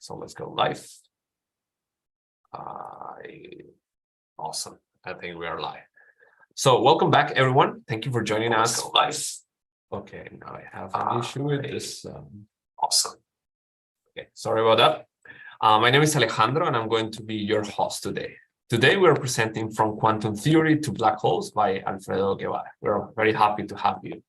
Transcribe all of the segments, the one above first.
So let's go live. Awesome. I think we are live. So welcome back, everyone. Thank you for joining us live. Okay, now I have an issue with this. Awesome. Okay, sorry about that. My name is Alejandro, and I'm going to be your host today. Today, we're presenting From Quantum Theory to Black Holes by Alfredo Guevara. We're very happy to have you.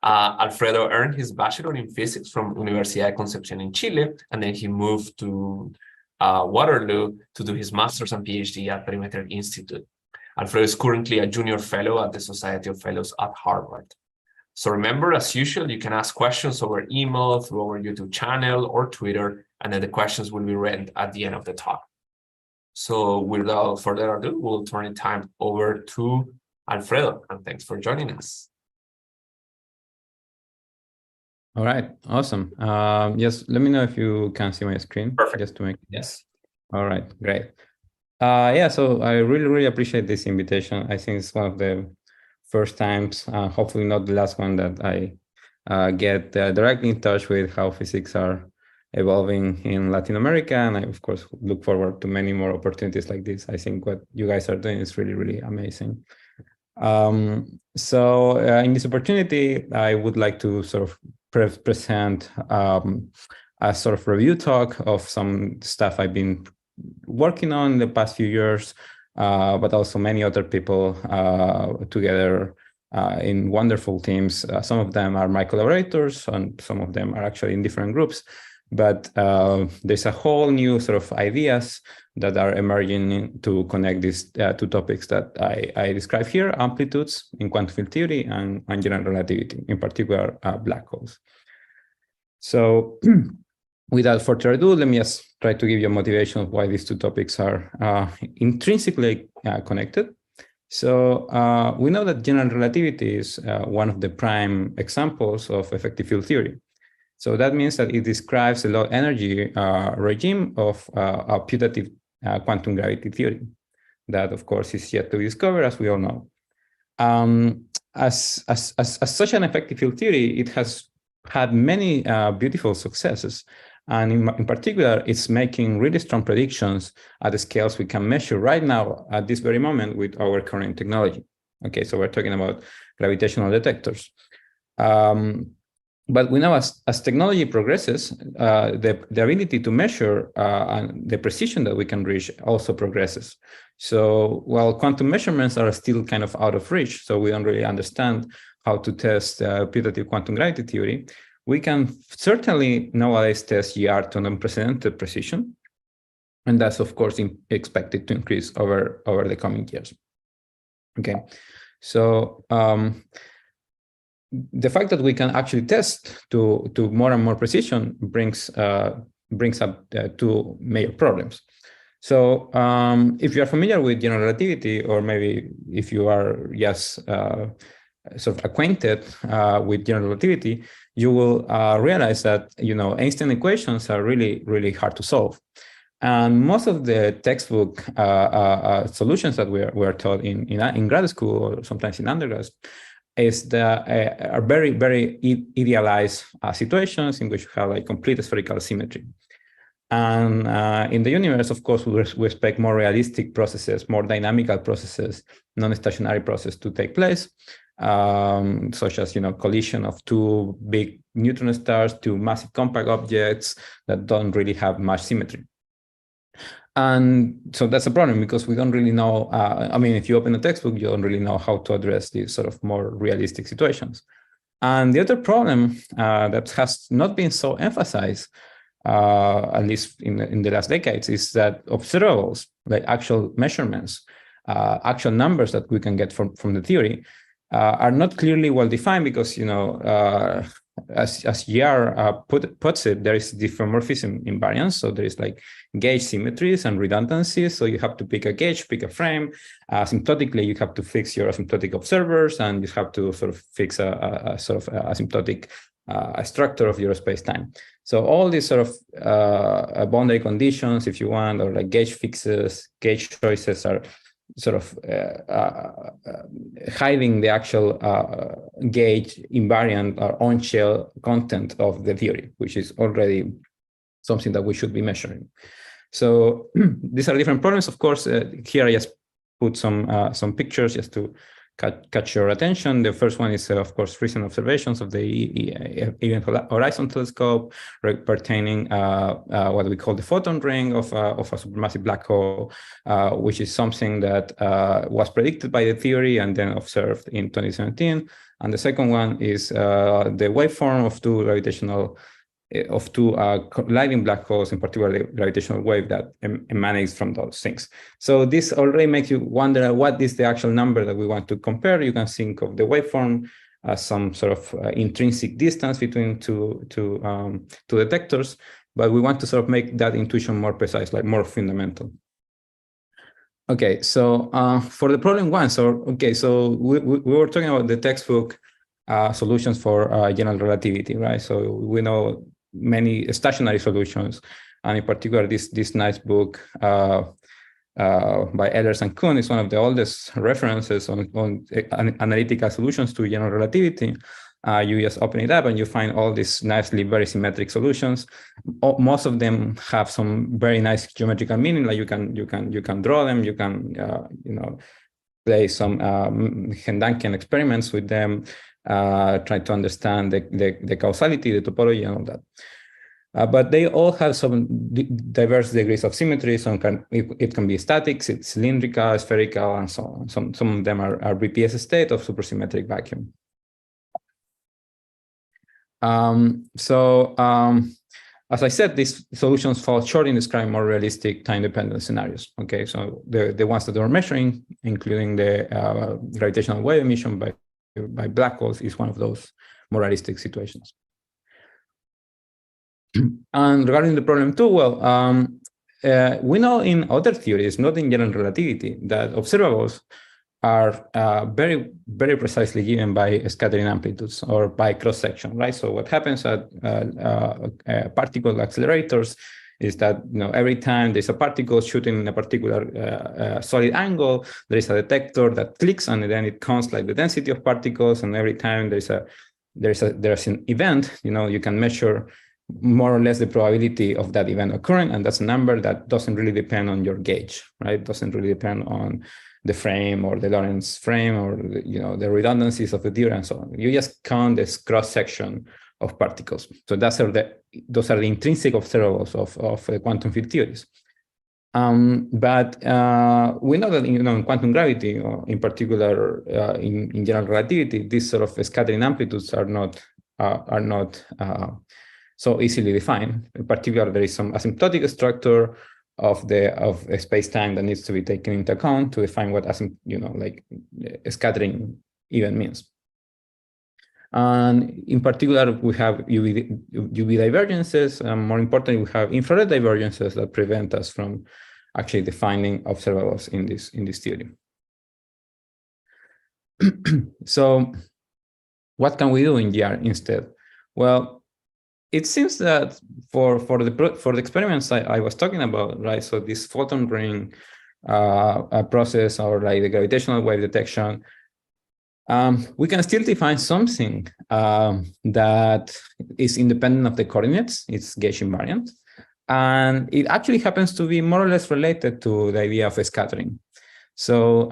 Alfredo earned his bachelor in physics from Universidad de Concepción in Chile, and then he moved to Waterloo to do his master's and PhD at Perimeter Institute. Alfredo is currently a junior fellow at the Society of Fellows at Harvard. So remember, as usual, you can ask questions over email, through our YouTube channel or Twitter, and then the questions will be read at the end of the talk. So without further ado, we'll turn the time over to Alfredo, and thanks for joining us. All right, awesome. Yes, let me know if you can see my screen. Perfect. Just to make yes. All right, great. Yeah, so I really appreciate this invitation. I think it's one of the first times, hopefully not the last one, that I get directly in touch with how physics are evolving in Latin America. And I, of course, look forward to many more opportunities like this. I think what you guys are doing is really amazing. So in this opportunity, I would like to sort of present a sort of review talk of some stuff I've been working on the past few years, but also many other people together in wonderful teams. Some of them are my collaborators, and some of them are actually in different groups. But there's a whole new sort of ideas that are emerging to connect these two topics that I describe here: amplitudes in quantum field theory and general relativity, in particular black holes. So without further ado, let me just try to give you a motivation of why these two topics are intrinsically connected. So we know that general relativity is one of the prime examples of effective field theory. So that means that it describes the low energy regime of a putative quantum gravity theory. That, of course, is yet to be discovered, as we all know. As such an effective field theory, it has had many beautiful successes. And in particular, it's making really strong predictions at the scales we can measure right now at this very moment with our current technology. Okay, so we're talking about gravitational detectors. But we know as technology progresses, the ability to measure and the precision that we can reach also progresses. So while quantum measurements are still kind of out of reach, so we don't really understand how to test putative quantum gravity theory, we can certainly nowadays test GR to an unprecedented precision. And that's, of course, expected to increase over the coming years. Okay, so the fact that we can actually test to more and more precision brings up two major problems. So if you are familiar with general relativity, or maybe if you are just sort of acquainted with general relativity, you will realize that Einstein equations are really hard to solve. And most of the textbook solutions that we are taught in grad school, or sometimes in undergrad, are very idealized situations in which you have like complete spherical symmetry. And in the universe, of course, we expect more realistic processes, more dynamical processes, non-stationary processes to take place, such as collision of two big neutron stars, two massive compact objects that don't really have much symmetry. And so that's a problem, because we don't really know, I mean, if you open a textbook, you don't really know how to address these sort of more realistic situations. And the other problem that has not been so emphasized, at least in the last decades, is that observables, like actual measurements, actual numbers that we can get from the theory, are not clearly well defined, because as GR puts it, there is diffeomorphism invariance. So there is like gauge symmetries and redundancies. So you have to pick a gauge, pick a frame. Asymptotically, you have to fix your asymptotic observers, and you have to sort of fix a sort of asymptotic structure of your space-time. So all these sort of boundary conditions, if you want, or like gauge fixes, gauge choices, are sort of hiding the actual gauge invariant or on-shell content of the theory, which is already something that we should be measuring. So these are different problems. Of course, here I just put some pictures just to catch your attention. The first one is, of course, recent observations of the Event Horizon Telescope pertaining what we call the photon ring of a supermassive black hole, which is something that was predicted by the theory and then observed in 2017. And the second one is the waveform of two colliding black holes, in particular the gravitational wave that emanates from those things. So this already makes you wonder, what is the actual number that we want to compare? You can think of the waveform as some sort of intrinsic distance between two detectors, but we want to sort of make that intuition more precise, like more fundamental. Okay, so for the problem one, so we were talking about the textbook solutions for general relativity, right? So we know many stationary solutions, and in particular this nice book by Ehlers and Kuhn is one of the oldest references on analytical solutions to general relativity. You just open it up and you find all these nicely very symmetric solutions. Most of them have some very nice geometrical meaning, like you can draw them, you can play some Hendankian experiments with them, try to understand the causality, the topology, and all that. But they all have some diverse degrees of symmetry. It can be static, cylindrical, spherical, and so on. Some of them are BPS state of supersymmetric vacuum. As I said, these solutions fall short in describing more realistic time-dependent scenarios. Okay, so the ones that we're measuring, including the gravitational wave emission by black holes, is one of those more realistic situations. And regarding the problem two, well, we know in other theories, not in general relativity, that observables are very, very precisely given by scattering amplitudes or by cross-section, right? So what happens at particle accelerators is that every time there's a particle shooting in a particular solid angle, there is a detector that clicks, and then it counts like the density of particles. And every time there's an event, you can measure more or less the probability of that event occurring, and that's a number that doesn't really depend on your gauge, right? It doesn't really depend on the frame or the Lorentz frame or the redundancies of the theorem and so on. You just count this cross-section of particles. So those are the intrinsic observables of the quantum field theories. But we know that in quantum gravity, or in particular in general relativity, these sort of scattering amplitudes are not so easily defined. In particular, there is some asymptotic structure of a space-time that needs to be taken into account to define what scattering even means. And in particular, we have UV divergences. More importantly, we have infrared divergences that prevent us from actually defining observables in this theory. So, what can we do in GR instead? Well, it seems that for the experiments I was talking about, right? So this photon ring process, or like the gravitational wave detection, we can still define something that is independent of the coordinates. It's gauge invariant, and it actually happens to be more or less related to the idea of scattering. So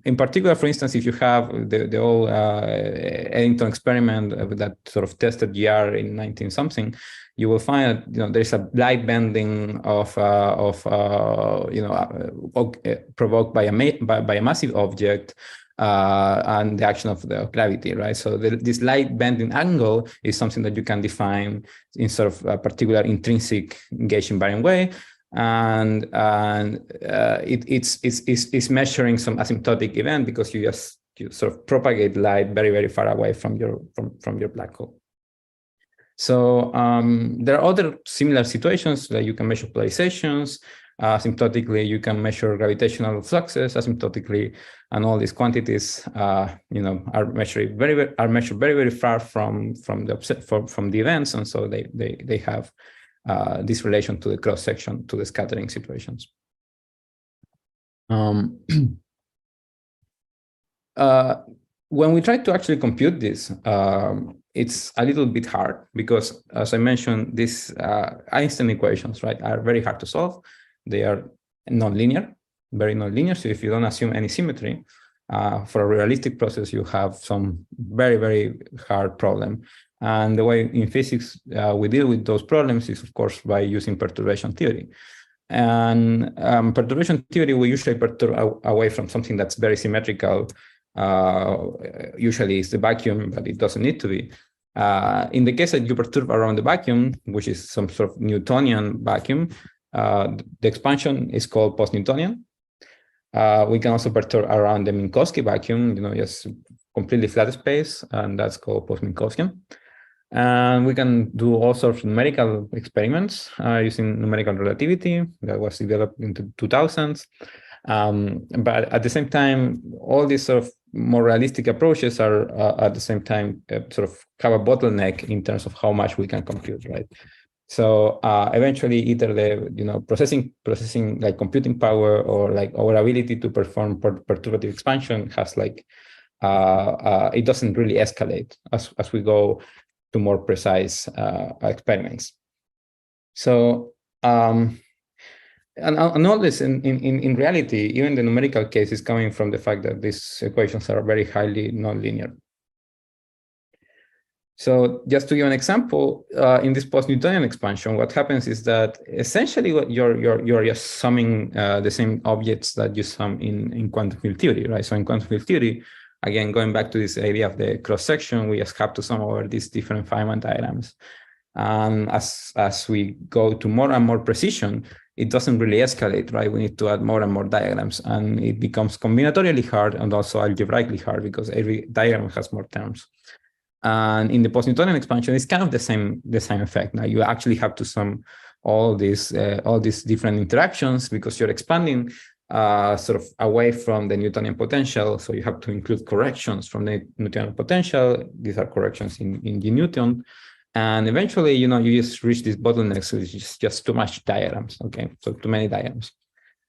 in particular, for instance, if you have the old Eddington experiment that sort of tested GR in 19-something, you will find that there's a light bending provoked by a massive object and the action of the gravity, right? So this light bending angle is something that you can define in sort of a particular intrinsic gauge invariant way. And it's measuring some asymptotic event because you sort of propagate light very, very far away from your black hole. So there are other similar situations that you can measure polarizations asymptotically. You can measure gravitational fluxes asymptotically, and all these quantities, are measured very, very far from the events, and so they have this relation to the cross-section, to the scattering situations. when we try to actually compute this, it's a little bit hard because, as I mentioned, these Einstein equations, right, are very hard to solve. They are nonlinear, very nonlinear. So if you don't assume any symmetry, for a realistic process, you have some very, very hard problem. And the way in physics we deal with those problems is, of course, by using perturbation theory. And perturbation theory, we usually perturb away from something that's very symmetrical. Usually it's the vacuum, but it doesn't need to be. In the case that you perturb around the vacuum, which is some sort of Newtonian vacuum, the expansion is called PostNewtonian. We can also perturb around the Minkowski vacuum, just completely flat space, and that's called post-Minkowskian. And we can do all sorts of numerical experiments using numerical relativity that was developed in the 2000s. But at the same time, all these sort of more realistic approaches are at the same time sort of have a bottleneck in terms of how much we can compute, right? So eventually, either the processing like computing power or like our ability to perform perturbative expansion has like it doesn't really escalate as we go to more precise experiments. So and all this in reality, even the numerical case is coming from the fact that these equations are very highly nonlinear. So just to give an example, in this post-Newtonian expansion, what happens is that essentially what you're just summing the same objects that you sum in quantum field theory, right? So in quantum field theory, again, going back to this idea of the cross-section, we just have to sum over these different Feynman diagrams. And as we go to more and more precision, it doesn't really escalate, right? We need to add more and more diagrams, and it becomes combinatorially hard and also algebraically hard because every diagram has more terms. And in the post-Newtonian expansion, it's kind of the same effect. Now you actually have to sum all these different interactions because you're expanding sort of away from the Newtonian potential. So you have to include corrections from the Newtonian potential. These are corrections in G Newton. And eventually, you just reach this bottleneck, so it's just too much diagrams, okay? So too many diagrams.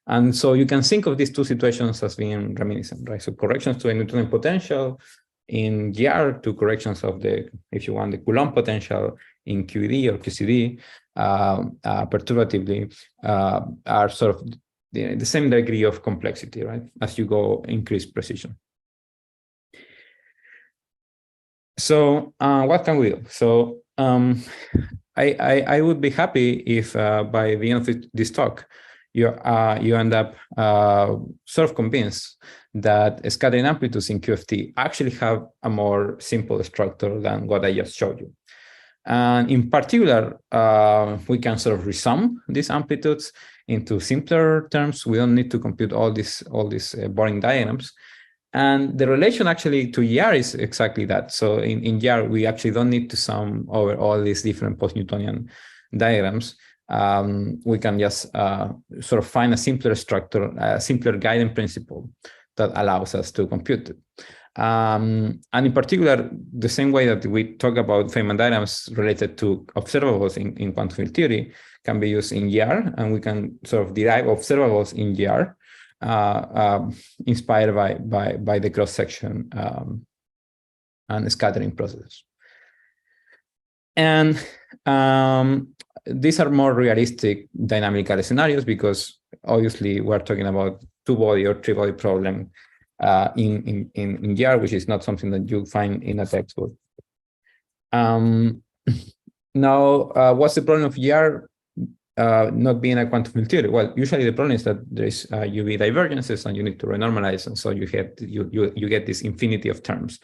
And so you can think of these two situations as being reminiscent, right? So corrections to a Newtonian potential in GR, to corrections of the, if you want, the Coulomb potential in QED or QCD, perturbatively, are sort of the same degree of complexity, right? As you go increase precision. So what can we do? So I would be happy if by the end of this talk, you end up sort of convinced that scattering amplitudes in QFT actually have a more simple structure than what I just showed you. And in particular, we can sort of resum these amplitudes into simpler terms. We don't need to compute all these boring diagrams. And the relation actually to ER is exactly that. So in ER, we actually don't need to sum over all these different post-Newtonian diagrams. We can just sort of find a simpler structure, a simpler guiding principle that allows us to compute it. And in particular, the same way that we talk about Feynman diagrams related to observables in quantum field theory can be used in GR, and we can sort of derive observables in GR inspired by the cross-section and scattering processes. And these are more realistic dynamical scenarios because obviously we're talking about two-body or three-body problem in GR, which is not something that you find in a textbook. Now, what's the problem of GR not being a quantum field theory? Well, usually the problem is that there is UV divergences and you need to renormalize, and so you get this infinity of terms.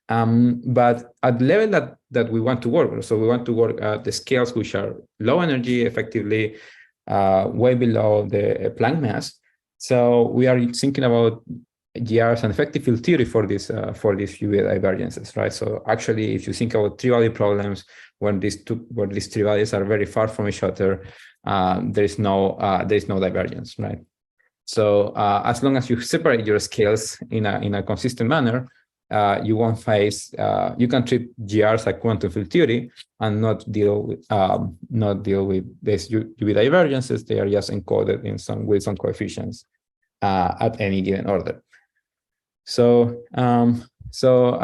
But at the level that we want to work, so we want to work at the scales which are low energy, effectively way below the Planck mass. So we are thinking about GRs and effective field theory for these UV divergences, right? So actually, if you think about three-body problems where these three bodies are very far from each other, there is no divergence, right? So as long as you separate your scales in a consistent manner, you won't face. You can treat GRs like quantum field theory and not deal with these UV divergences. They are just encoded with some coefficients at any given order. So So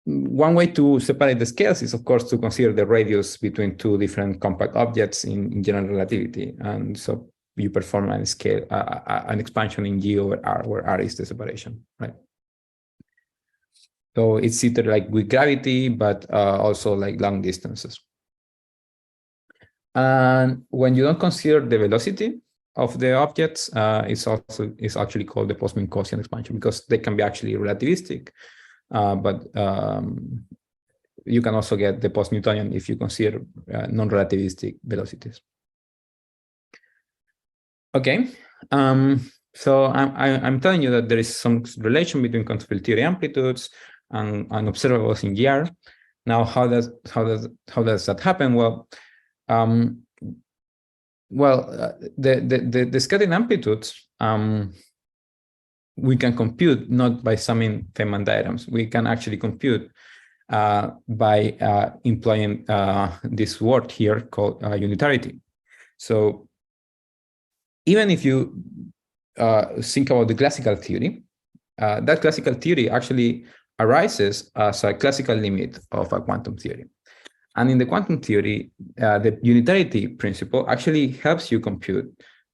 one way to separate the scales is, of course, to consider the radius between two different compact objects in general relativity. And so you perform an scale, an expansion in G over R, where R is the separation, right? So it's either like with gravity, but also like long distances. And when you don't consider the velocity of the objects, it's actually called the Postman-Gaussian expansion, because they can be actually relativistic, but you can also get the PostNewtonian if you consider non-relativistic velocities. Okay, so I'm telling you that there is some relation between quantum field theory amplitudes and observables in GR. Now, how does that happen? Well, the scattering amplitudes we can compute not by summing Feynman diagrams. We can actually compute by employing this word here called unitarity. So even if you think about the classical theory, that classical theory actually arises as a classical limit of a quantum theory. And in the quantum theory, the unitarity principle actually helps you compute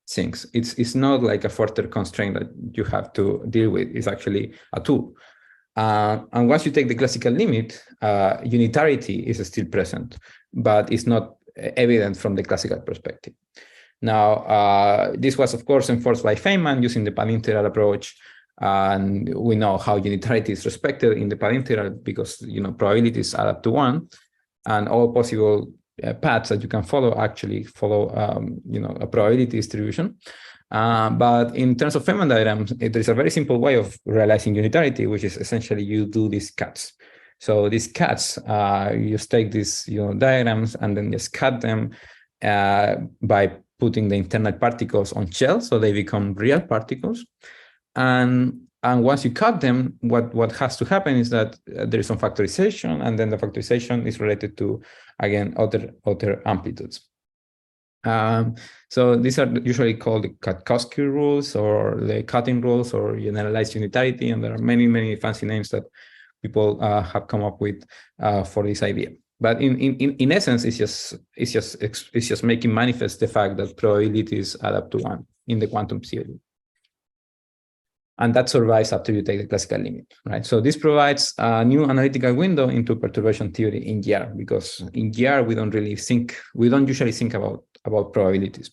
things. It's not like a further constraint that you have to deal with. It's actually a tool. And once you take the classical limit, unitarity is still present, but it's not evident from the classical perspective. Now, this was, of course, enforced by Feynman using the path integral approach. And we know how unitarity is respected in the path integral because, probabilities add up to 1. And all possible paths that you can follow actually follow, a probability distribution. But in terms of Feynman diagrams, there is a very simple way of realizing unitarity, which is essentially you do these cuts. So these cuts, you just take these diagrams and then just cut them by putting the internal particles on shells, so they become real particles. And once you cut them, what has to happen is that there is some factorization, and then the factorization is related to, again, other amplitudes. So these are usually called the Katkowski rules or the cutting rules or generalized unitarity, and there are many fancy names that people have come up with for this idea. But in essence, it's just making manifest the fact that probabilities add up to 1 in the quantum theory. And that survives after you take the classical limit, right? So this provides a new analytical window into perturbation theory in GR, because in GR we don't usually think about probabilities.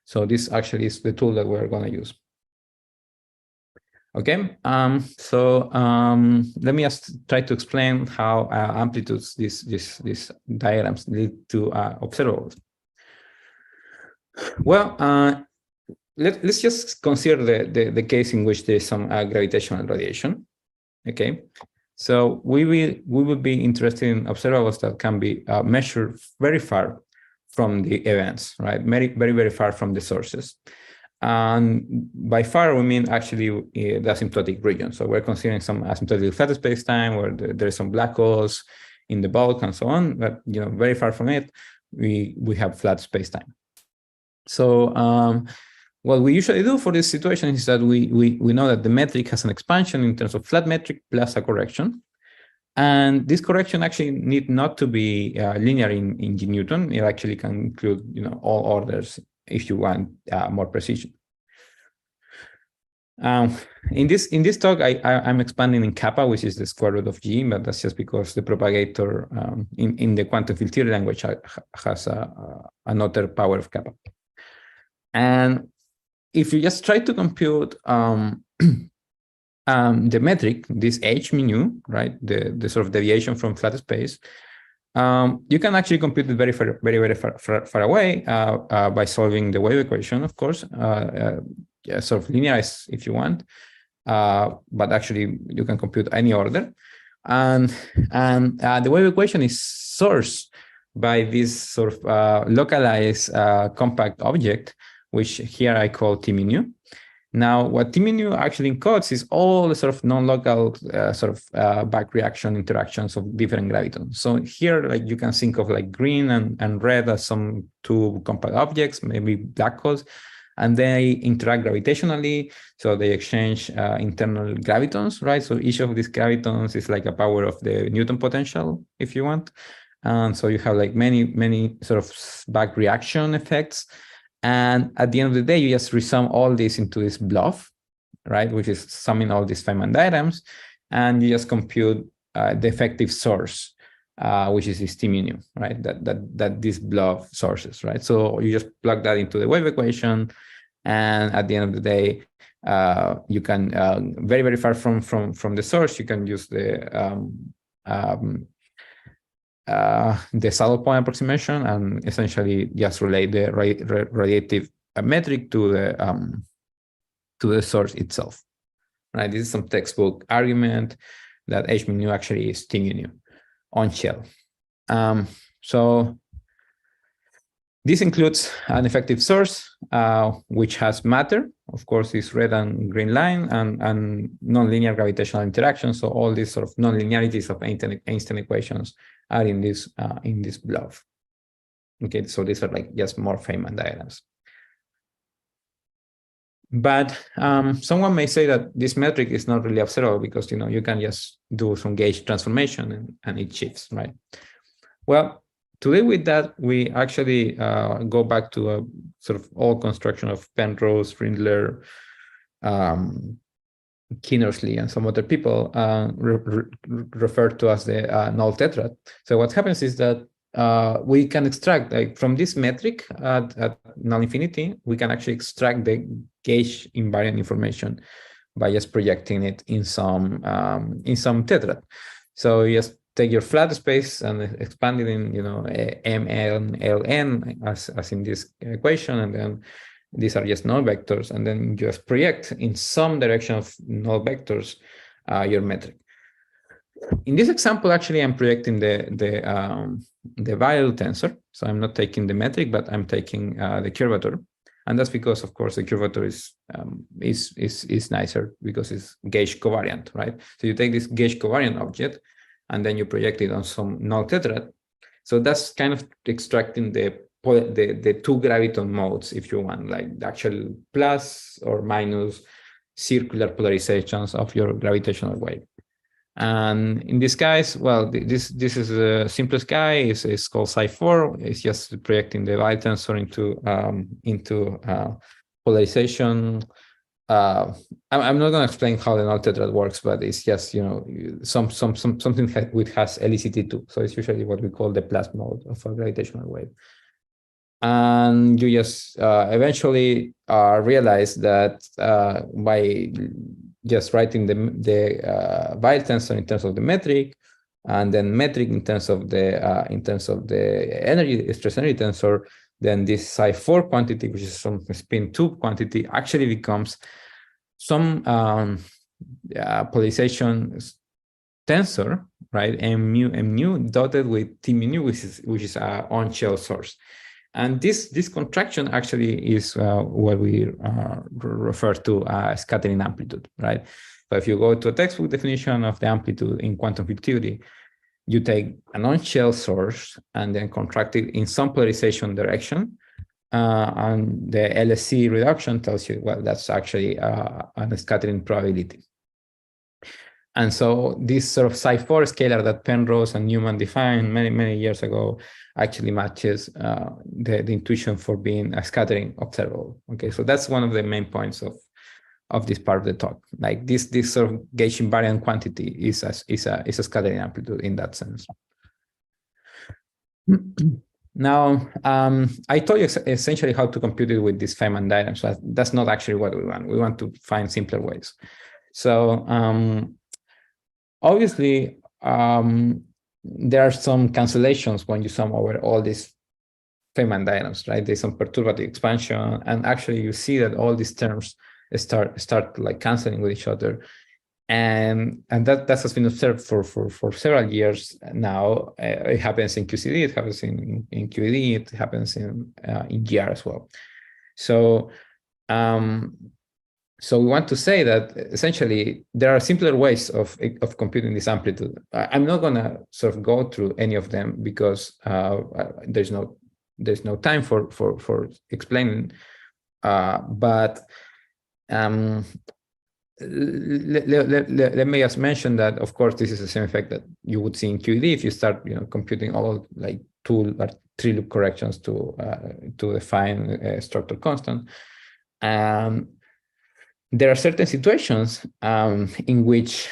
So this actually is the tool that we're going to use. Okay, so let me just try to explain how amplitudes, these diagrams lead to observables. Well, let's just consider the case in which there is some gravitational radiation. Okay, so we will be interested in observables that can be measured very far from the events, right? Very far from the sources. And by far, we mean actually the asymptotic region. So we're considering some asymptotic flat space-time where there are some black holes in the bulk and so on. But very far from it, we have flat space-time. So what we usually do for this situation is that we know that the metric has an expansion in terms of flat metric plus a correction. And this correction actually need not to be linear in G Newton. It actually can include all orders if you want more precision. In this talk, I'm expanding in kappa, which is the square root of G, but that's just because the propagator in the quantum field theory language has another power of kappa. And if you just try to compute the metric, this h mu, right, the sort of deviation from flat space, you can actually compute it very far away by solving the wave equation, of course, sort of linearize if you want, but actually you can compute any order, and the wave equation is sourced by this sort of localized compact object, which here I call T mu. Now, what T mu actually encodes is all the sort of non-local back reaction interactions of different gravitons. So here, like, you can think of like green and red as some two compact objects, maybe black holes, and they interact gravitationally. So they exchange internal gravitons, right? So each of these gravitons is like a power of the Newton potential, if you want. And so you have like many sort of back reaction effects. And at the end of the day, you just resum all this into this blob, right? Which is summing all these Feynman diagrams, and you just compute the effective source, which is this T mu nu, right? That this blob sources, right? So you just plug that into the wave equation, and at the end of the day, you can very far from the source, you can use the saddle point approximation and essentially just relate the radiative metric to the source itself, right? This is some textbook argument that H mu nu actually is T mu nu on shell. So this includes an effective source, which has matter, of course, this red and green line, and nonlinear gravitational interactions. So all these sort of nonlinearities of Einstein equations are in this blob. Okay, so these are like just more Feynman diagrams. But someone may say that this metric is not really observable because you can just do some gauge transformation and it shifts, right? Well, to deal with that, we actually go back to a sort of old construction of Penrose, Rindler, Kinnersley, and some other people referred to as the null tetrad. So what happens is that we can extract, like from this metric at null infinity, we can actually extract the gauge invariant information by just projecting it in some tetrad. So you just take your flat space and expand it in ML, LN as in this equation, and then these are just null vectors, and then you just project in some direction of null vectors your metric. In this example, actually, I'm projecting the variable tensor. So I'm not taking the metric, but I'm taking the curvature, and that's because, of course, the curvature is nicer because it's gauge covariant, right? So you take this gauge covariant object, and then you project it on some null tetrad. So that's kind of extracting the two graviton modes, if you want, like the actual plus or minus circular polarizations of your gravitational wave. And in this case, well, this is the simplest guy. It's called psi4. It's just projecting the Weyl tensor into polarization. I'm not going to explain how the null tetrad works, but it's just something which has LECT2. So it's usually what we call the plus mode of a gravitational wave. And you just eventually realize that by just writing the Weyl tensor in terms of the metric, and then metric in terms of the energy stress energy tensor, then this psi4 quantity, which is some spin 2 quantity, actually becomes some polarization tensor, right? mu dotted with T mu nu, which is an on-shell source. And this contraction actually is what we refer to as scattering amplitude, right? So if you go to a textbook definition of the amplitude in quantum field theory, you take an on-shell source and then contract it in some polarization direction. And the LSC reduction tells you, well, that's actually a scattering probability. And so this sort of psi4 scalar that Penrose and Newman defined many years ago actually matches the intuition for being a scattering observable. Okay, so that's one of the main points of this part of the talk. Like this sort of gauge invariant quantity is a scattering amplitude in that sense. Now, I told you essentially how to compute it with this Feynman diagram. So that's not actually what we want. We want to find simpler ways. So obviously, there are some cancellations when you sum over all these Feynman diagrams, right? There's some perturbative expansion, and actually you see that all these terms start like canceling with each other, and that has been observed for several years now. It happens in QCD, it happens in QED, it happens in GR as well. So so we want to say that essentially there are simpler ways of computing this amplitude. I'm not going to sort of go through any of them because there's no time for explaining But let me just mention that, of course, this is the same effect that you would see in QED if you start, computing all like 2 or 3 loop corrections to define a structural constant. There are certain situations in which,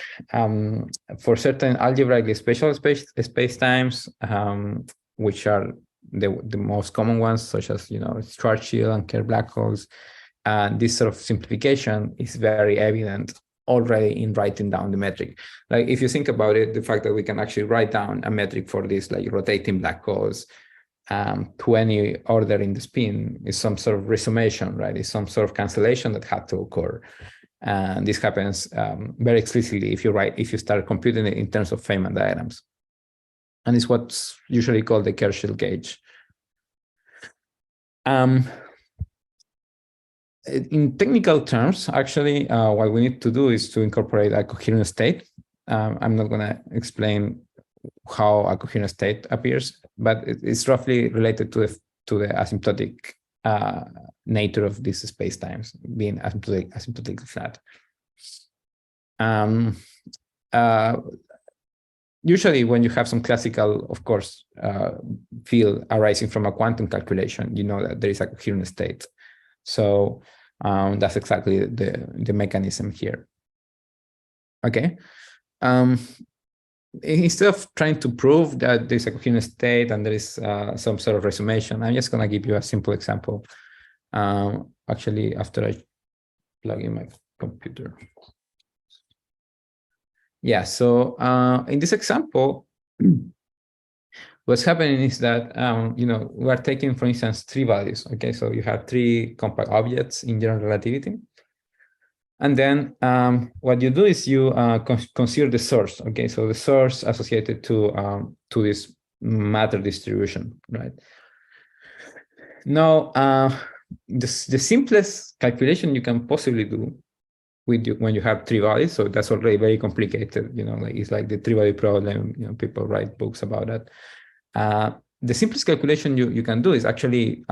for certain algebraically special spacetimes, which are the most common ones, such as Schwarzschild and Kerr black holes, this sort of simplification is very evident already in writing down the metric. Like if you think about it, the fact that we can actually write down a metric for these like rotating black holes to any order in the spin is some sort of resummation, right? It's some sort of cancellation that had to occur. And this happens very explicitly if you start computing it in terms of Feynman diagrams. And it's what's usually called the Kerr-Schild gauge. In technical terms, actually, what we need to do is to incorporate a coherent state. I'm not going to explain how a coherent state appears, but it's roughly related to the asymptotic nature of these spacetimes, being asymptotically flat. Usually, when you have some classical, of course, field arising from a quantum calculation, you know that there is a coherent state. So that's exactly the mechanism here. Okay. Instead of trying to prove that there's a coherent state and there is some sort of resummation, I'm just going to give you a simple example. Actually, after I plug in my computer. Yeah, so in this example, what's happening is that, we are taking, for instance, 3 values. Okay, so you have 3 compact objects in general relativity. And then what you do is you consider the source. Okay, so the source associated to this matter distribution, right? Now, the simplest calculation you can possibly do when you have 3 values, so that's already very complicated. It's like the 3-value problem. People write books about that. The simplest calculation you can do is actually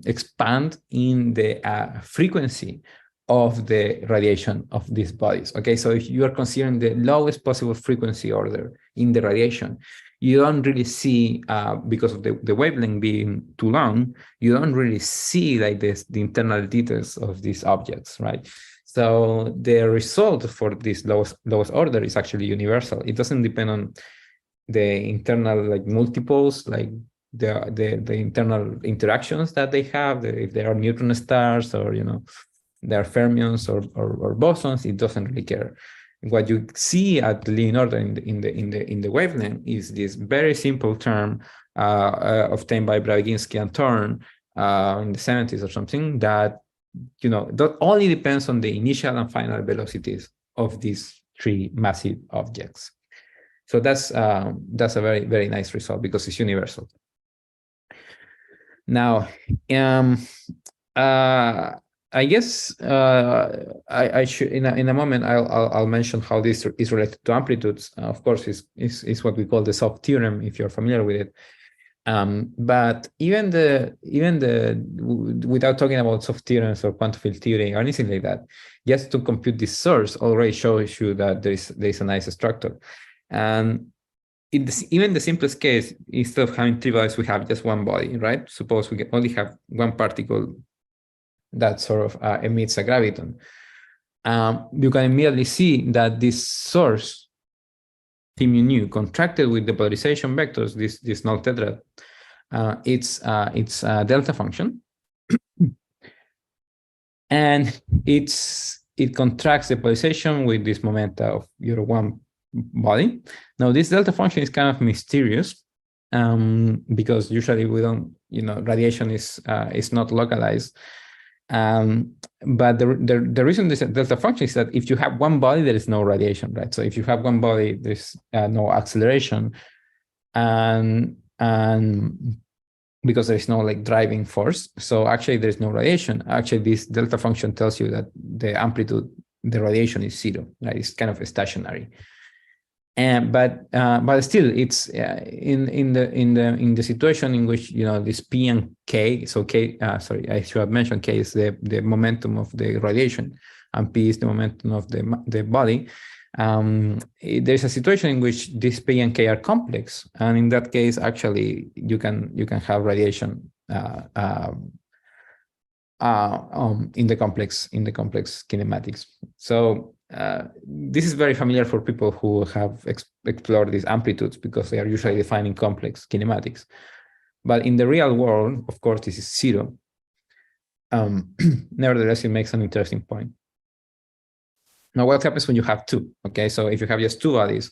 expand in the frequency of the radiation of these bodies. Okay, so if you are considering the lowest possible frequency order in the radiation, you don't really see, because of the wavelength being too long, you don't really see like the internal details of these objects, right? So the result for this lowest order is actually universal. It doesn't depend on the internal like multiples, like the internal interactions that they have, if they are neutron stars or they are fermions or bosons. It doesn't really care. What you see at the leading order in the wavelength is this very simple term obtained by Braginsky and Thorne in the 70s or something, that that only depends on the initial and final velocities of these 3 massive objects. So that's a very, very nice result because it's universal. Now, I guess I should in a moment I'll mention how this is related to amplitudes. Of course, is what we call the soft theorem, if you're familiar with it. But even without talking about soft theorems or quantum field theory or anything like that, just to compute this source already shows you that there is a nice structure. And even the simplest case, instead of having 3 bodies, we have just 1 body, right? Suppose we only have 1 particle that sort of emits a graviton. You can immediately see that this source, T mu nu, contracted with the polarization vectors, this null tetrad, it's a delta function, and it contracts the polarization with this momenta of your 1 body. Now, this delta function is kind of mysterious because usually we don't, radiation is not localized. But the reason this delta function is that if you have 1 body, there is no radiation, right? So if you have 1 body, there's no acceleration, and because there is no like driving force, so actually there's no radiation. Actually, this delta function tells you that the amplitude, the radiation is 0, right? It's kind of stationary. But still, it's in the situation in which this P and K. So K, sorry, I should have mentioned K is the momentum of the radiation, and P is the momentum of the body. There's a situation in which this P and K are complex, and in that case, actually, you can have radiation in the complex kinematics. So this is very familiar for people who have explored these amplitudes, because they are usually defining complex kinematics. But in the real world, of course, this is zero. Nevertheless, it makes an interesting point. Now, what happens when you have two? Okay, so if you have just two bodies,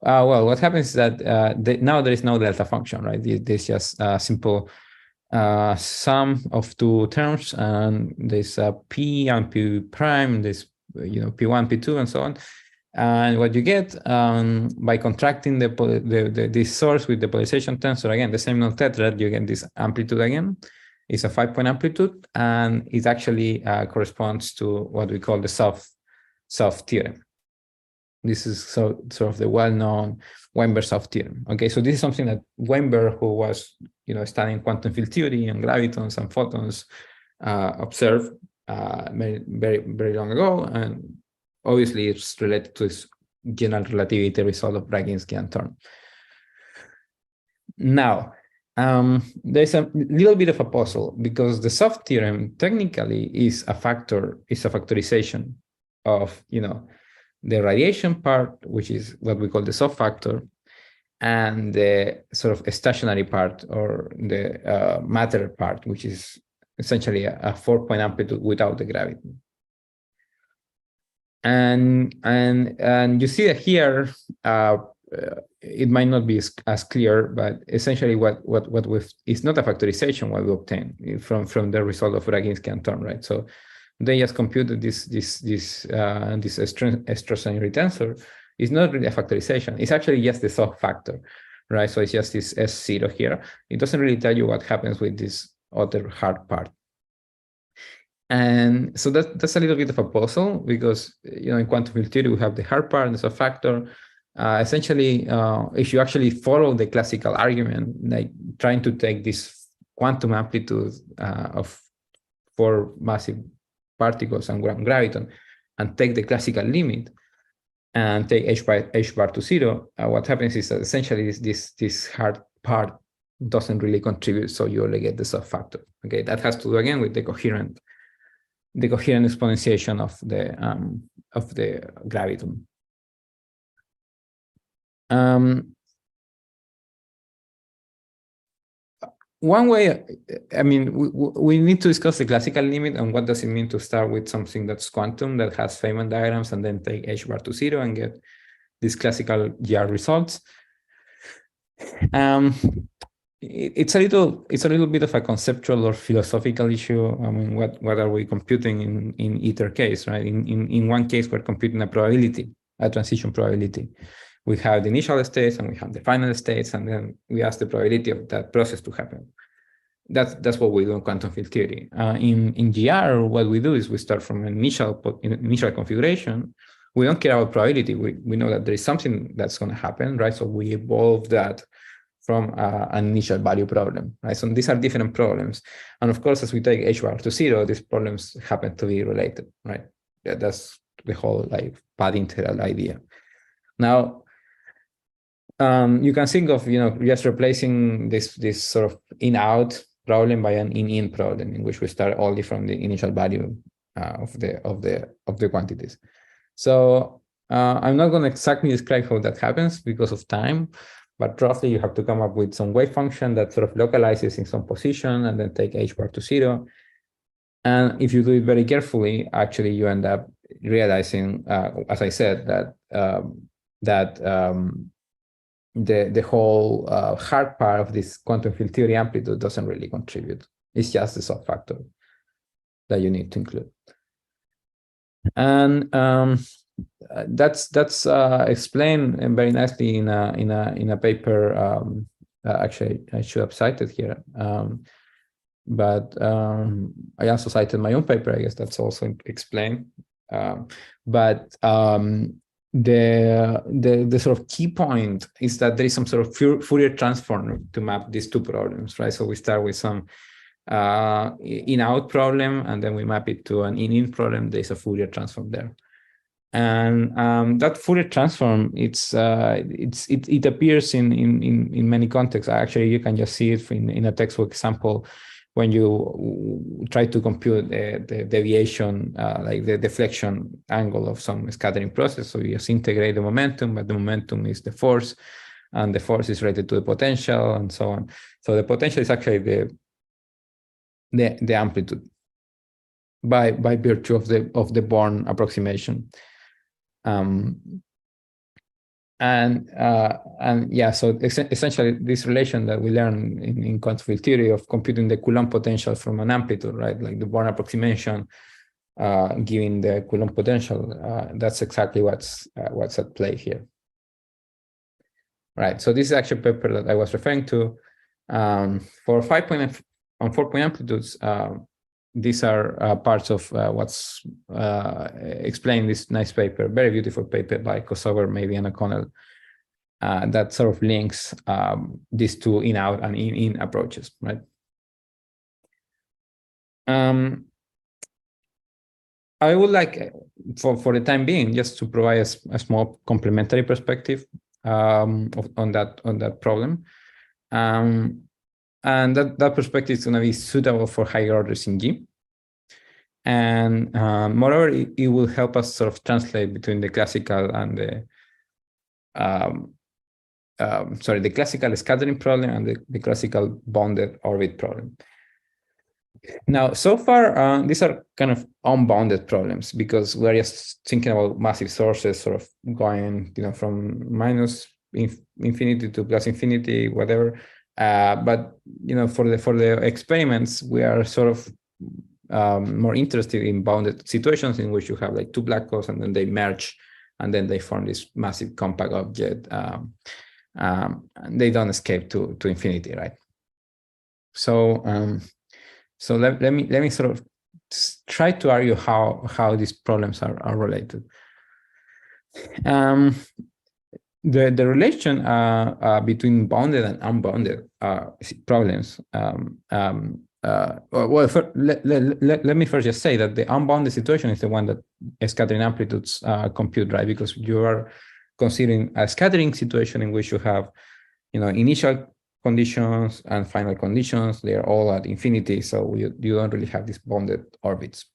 well, what happens is that now there is no delta function, right? There's just a simple sum of two terms, and there's a P and P prime, there's P1, P2, and so on. And what you get by contracting this source with the polarization tensor, again, the same non-tetrad, you get this amplitude again. It's a 5-point amplitude, and it actually corresponds to what we call the soft theorem. This is sort of the well-known Weinberg-Soft theorem. Okay, so this is something that Weinberg, who was studying quantum field theory and gravitons and photons, observed very, very long ago, and obviously it's related to this general relativity result of Braginski and Thorne. Now, there's a little bit of a puzzle, because the soft theorem technically is a factorization of the radiation part, which is what we call the soft factor, and the sort of stationary part, or the matter part, which is essentially a 4-point amplitude without the gravity. And you see that here, it might not be as clear, but essentially what is not a factorization what we obtain from the result of Braginski and Thorne, right? So they just computed this extraordinary tensor. It's not really a factorization. It's actually just the soft factor, right? So it's just this S0 here. It doesn't really tell you what happens with this other hard part. And so that's a little bit of a puzzle, because in quantum field theory we have the hard part and the soft factor. Essentially, if you actually follow the classical argument, like trying to take this quantum amplitude of 4 massive particles and one graviton, and take the classical limit and take h bar to 0, what happens is that essentially this hard part doesn't really contribute, so you only get the soft factor. Okay, that has to do again with the coherent exponentiation of the graviton. One way, I mean, we need to discuss the classical limit and what does it mean to start with something that's quantum, that has Feynman diagrams, and then take h bar to 0 and get these classical GR results. It's a little bit of a conceptual or philosophical issue. I mean, what are we computing in either case, right? In one case, we're computing a probability, a transition probability. We have the initial states and we have the final states, and then we ask the probability of that process to happen. That's what we do in quantum field theory. In GR, what we do is we start from an initial configuration. We don't care about probability. We know that there is something that's going to happen, right? So we evolve that from an initial value problem, right? So these are different problems. And of course, as we take h bar to 0, these problems happen to be related, right? That's the whole path integral idea. Now, you can think of just replacing this sort of in-out problem by an in-in problem, in which we start only from the initial value of the quantities. So I'm not going to exactly describe how that happens because of time, but roughly you have to come up with some wave function that sort of localizes in some position and then take h bar to 0. And if you do it very carefully, actually you end up realizing, as I said, that the whole hard part of this quantum field theory amplitude doesn't really contribute. It's just the soft factor that you need to include. And that's explained very nicely in a paper. Actually, I should have cited here, but I also cited my own paper. I guess that's also explained. But the sort of key point is that there is some sort of Fourier transform to map these two problems, right? So we start with some in-out problem, and then we map it to an in-in problem. There's a Fourier transform there, and that Fourier transform it appears in many contexts. Actually, you can just see it in a textbook example when you try to compute the deviation, like the deflection angle of some scattering process. So you just integrate the momentum, but the momentum is the force, and the force is related to the potential, and so on. So the potential is actually the amplitude by virtue of the Born approximation. And yeah, so essentially this relation that we learn in quantum field theory of computing the Coulomb potential from an amplitude, right? Like the Born approximation, giving the Coulomb potential, that's exactly what's at play here. Right, so this is actually a paper that I was referring to. For 5-point and 4-point amplitudes, these are parts of what's explained in this nice paper, very beautiful paper by Kosover, maybe, and O'Connell, that sort of links these two in-out and in-in approaches, right? I would like, for the time being, just to provide a small complementary perspective on that problem. And that perspective is going to be suitable for higher orders in G. And moreover, it will help us sort of translate between the classical and the classical scattering problem and the classical bounded orbit problem. Now, so far, these are kind of unbounded problems because we're just thinking about massive sources sort of going, from minus infinity to plus infinity, whatever. But for the experiments, we are sort of more interested in bounded situations in which you have like two black holes and then they merge and then they form this massive compact object. They don't escape to infinity, right? So let me sort of try to argue how these problems are related. The relation between bounded and unbounded problems. Let me first just say that the unbounded situation is the one that scattering amplitudes compute, right? Because you are considering a scattering situation in which you have, initial conditions and final conditions. They are all at infinity, so you don't really have these bounded orbits.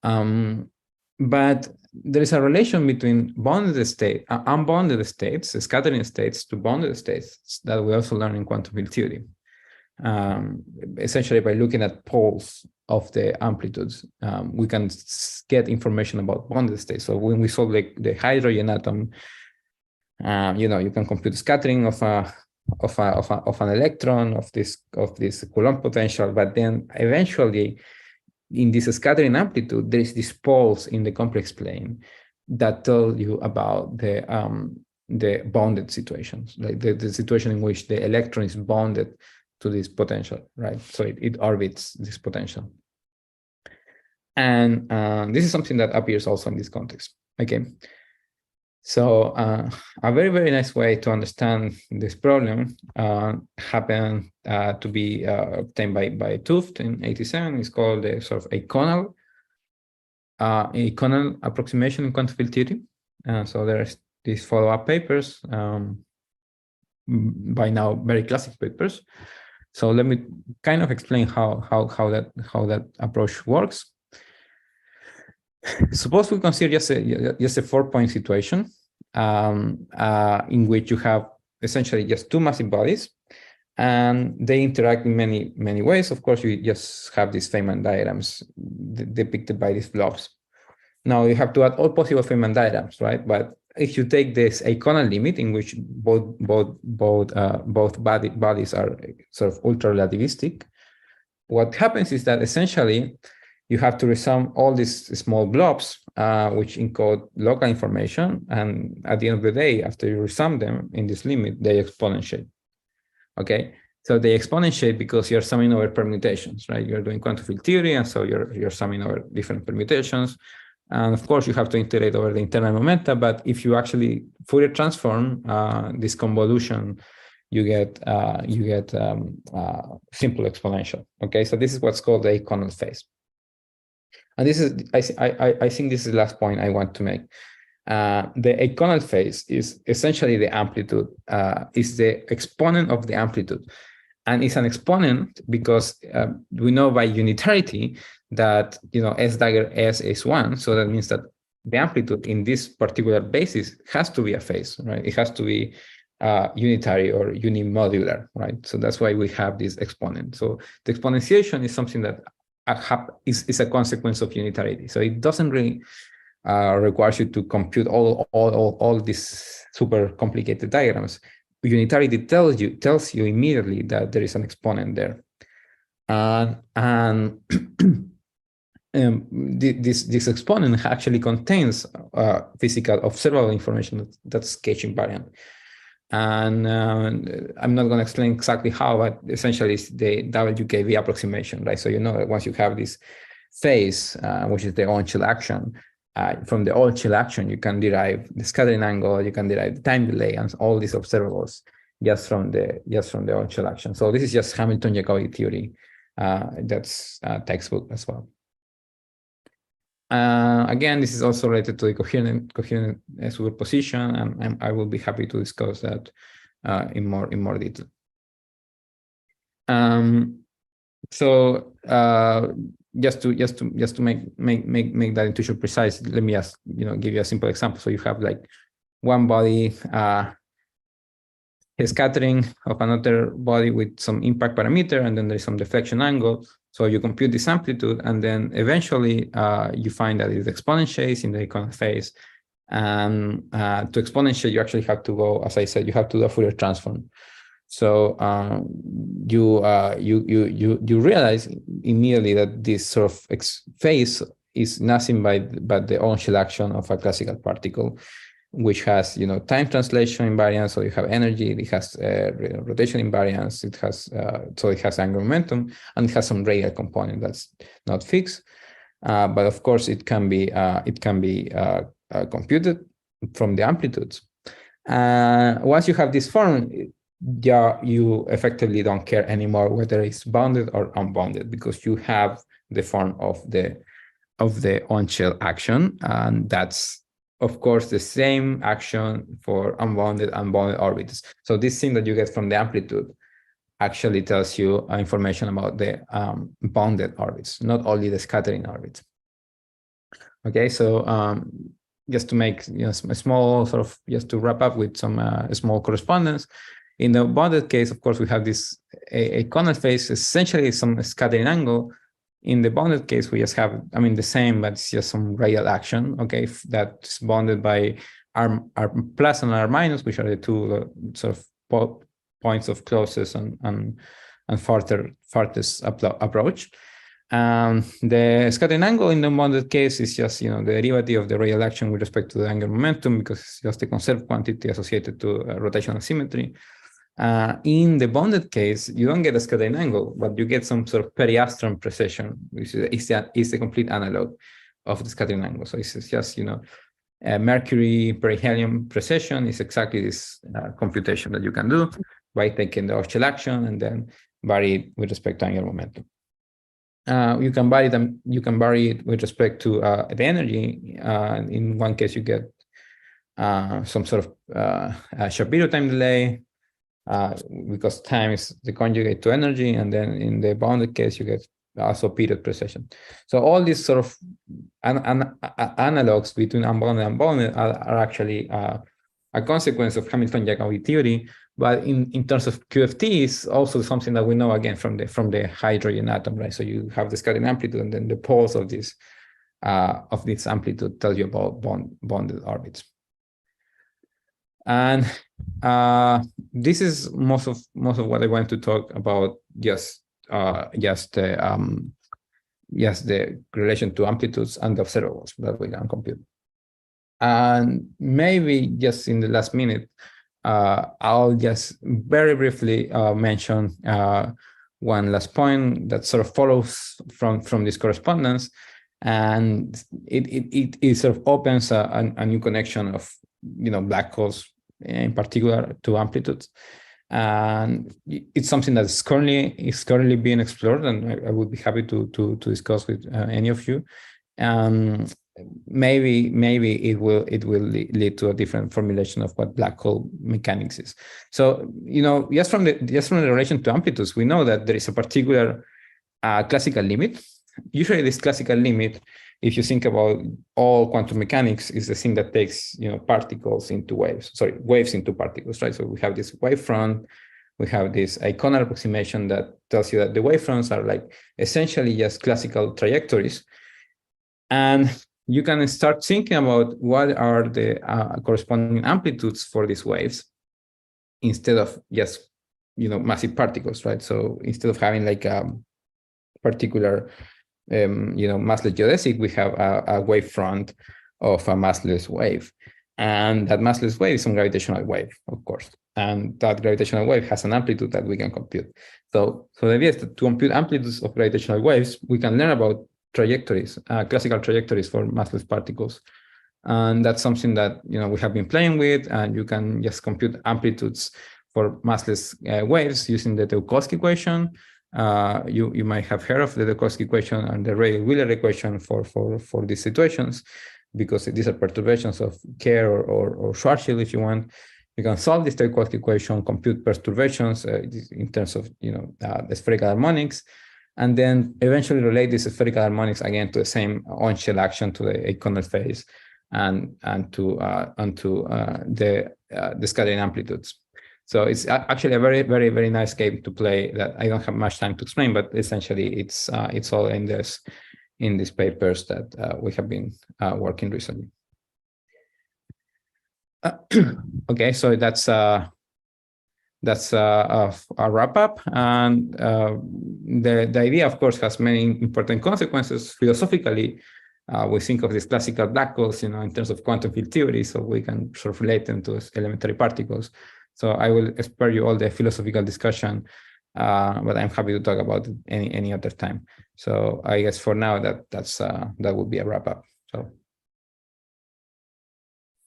But there is a relation between unbounded states, scattering states, to bounded states that we also learn in quantum field theory. Essentially, by looking at poles of the amplitudes, we can get information about bounded states. So when we solve the hydrogen atom, you can compute the scattering of an electron of this Coulomb potential, but then eventually, in this scattering amplitude, there is these poles in the complex plane that tell you about the bounded situations, like the situation in which the electron is bounded to this potential, right? So it orbits this potential. And this is something that appears also in this context. Okay. So a very, very nice way to understand this problem happened to be obtained by Tufte in '87. It's called the sort of eikonal approximation in quantum field theory. So there's these follow-up papers, by now very classic papers. So let me kind of explain how that approach works. Suppose we consider just a 4-point situation in which you have essentially just two massive bodies, and they interact in many ways. Of course, you just have these Feynman diagrams depicted by these blobs. Now you have to add all possible Feynman diagrams, right? But if you take this eikonal limit in which both bodies are sort of ultra relativistic, what happens is that essentially you have to resum all these small blobs, which encode local information. And at the end of the day, after you resum them in this limit, they exponentiate. Okay, so they exponentiate because you're summing over permutations, right? You're doing quantum field theory, and so you're summing over different permutations. And of course, you have to integrate over the internal momenta. But if you actually Fourier transform this convolution, you get simple exponential. Okay, so this is what's called the eikonal phase. And this is, I think this is the last point I want to make. The eikonal phase is essentially the amplitude, is the exponent of the amplitude. And it's an exponent because we know by unitarity that, S dagger S is 1. So that means that the amplitude in this particular basis has to be a phase, right? It has to be unitary or unimodular, right? So that's why we have this exponent. So the exponentiation is something that is a consequence of unitarity. So it doesn't really requires you to compute all these super complicated diagrams. Unitarity tells you immediately that there is an exponent there, and this exponent actually contains physical observable information that's gauge invariant. And I'm not going to explain exactly how, but essentially it's the WKV approximation, right? So that once you have this phase, which is the on-chill action, from the on-chill action, you can derive the scattering angle, you can derive the time delay, and all these observables just from the on-chill action. So this is just Hamilton-Jacobi theory. That's textbook as well. Again, this is also related to the coherent superposition, and I will be happy to discuss that in more detail. So just to make that intuition precise, let me just give you a simple example. So you have like one body, a scattering of another body with some impact parameter, and then there's some deflection angle. So you compute this amplitude, and then eventually you find that it's exponential in the eikonal phase. And to exponential, you actually have to go, as I said, you have to do a Fourier transform. So you realize immediately that this sort of phase is nothing but the on-chill action of a classical particle, which has time translation invariance. So you have energy, it has rotation invariance, it has so it has angular momentum, and it has some radial component that's not fixed. But of course, it can be computed from the amplitudes. Once you have this form, you effectively don't care anymore whether it's bounded or unbounded, because you have the form of the on-chill action, and that's of course the same action for unbounded orbits. So this thing that you get from the amplitude actually tells you information about the bounded orbits, not only the scattering orbits. Okay, so just to make a small sort of, just to wrap up with some small correspondence. In the bounded case, of course, we have this eikonal phase, essentially some scattering angle. In the bounded case, we just have, the same, but it's just some radial action, okay, that's bounded by R plus and R minus, which are the two sort of points of closest and farthest approach. The scattering angle in the bounded case is just, the derivative of the radial action with respect to the angular momentum, because it's just the conserved quantity associated to rotational symmetry. In the bounded case, you don't get a scattering angle, but you get some sort of periastron precession, which is the complete analog of the scattering angle. So it's just, Mercury perihelion precession is exactly this computation that you can do by taking the on-chill action and then vary it with respect to angular momentum. You can vary it with respect to the energy. In one case, you get some sort of Shapiro time delay, because time is the conjugate to energy, and then in the bounded case, you get also period precession. So all these sort of analogs between unbounded and unbounded are actually a consequence of Hamilton-Jacobi theory. But in terms of QFT, is also something that we know again from the hydrogen atom, right? So you have the scattering amplitude, and then the poles of this amplitude tell you about bounded orbits. And this is most of what I want to talk about. Just the relation to amplitudes and the observables that we can compute. And maybe just in the last minute, I'll just very briefly mention one last point that sort of follows from this correspondence. and it sort of opens a new connection of black holes in particular to amplitudes. And it's something that is currently being explored, and I would be happy to discuss with any of you. Maybe it will lead to a different formulation of what black hole mechanics is. So just from the relation to amplitudes, we know that there is a particular classical limit. Usually, this classical limit, if you think about all quantum mechanics, is the thing that takes particles into waves. Sorry, waves into particles, right? So we have this wavefront. We have this iconal approximation that tells you that the wavefronts are like essentially just classical trajectories, and you can start thinking about what are the corresponding amplitudes for these waves instead of just massive particles, right? So instead of having like a particular massless geodesic, we have a wavefront of a massless wave, and that massless wave is a gravitational wave, of course, and that gravitational wave has an amplitude that we can compute. So the idea is that to compute amplitudes of gravitational waves, we can learn about trajectories, classical trajectories for massless particles, and that's something that we have been playing with. And you can just compute amplitudes for massless waves using the Teukolsky equation. You might have heard of the Teukolsky equation and the Rayleigh-Wheeler equation for these situations, because these are perturbations of Kerr or Schwarzschild, if you want. You can solve this Teukolsky equation, compute perturbations in terms of the spherical harmonics, and then eventually relate these spherical harmonics again to the same on-shell action, to the aconal phase, and to the scattering amplitudes. So it's actually a very, very, very nice game to play that I don't have much time to explain, but essentially it's all in these papers that we have been working recently. Okay, so that's a wrap up, and the idea, of course, has many important consequences philosophically. We think of these classical black holes, in terms of quantum field theory, so we can sort of relate them to elementary particles. So I will spare you all the philosophical discussion, but I'm happy to talk about it any other time. So I guess for now that would be a wrap up. So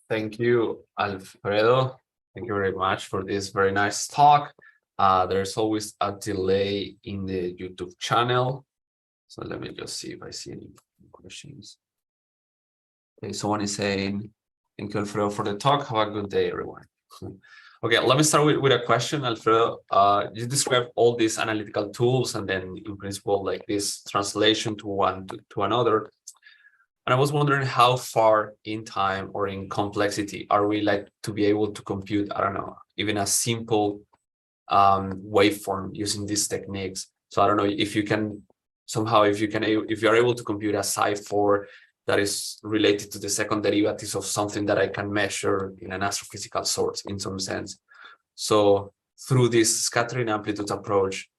thank you, Alfredo. Thank you very much for this very nice talk. There's always a delay in the YouTube channel, so let me just see if I see any questions. Okay, someone is saying, thank you, Alfredo, for the talk. Have a good day, everyone. Okay, let me start with a question, Alfredo. You described all these analytical tools, and then in principle, like this translation to one to another. And I was wondering how far in time or in complexity are we like to be able to compute, I don't know, even a simple waveform using these techniques. So I don't know if you can somehow, if you're able to compute a psi4 that is related to the second derivatives of something that I can measure in an astrophysical source in some sense. So through this scattering amplitude approach,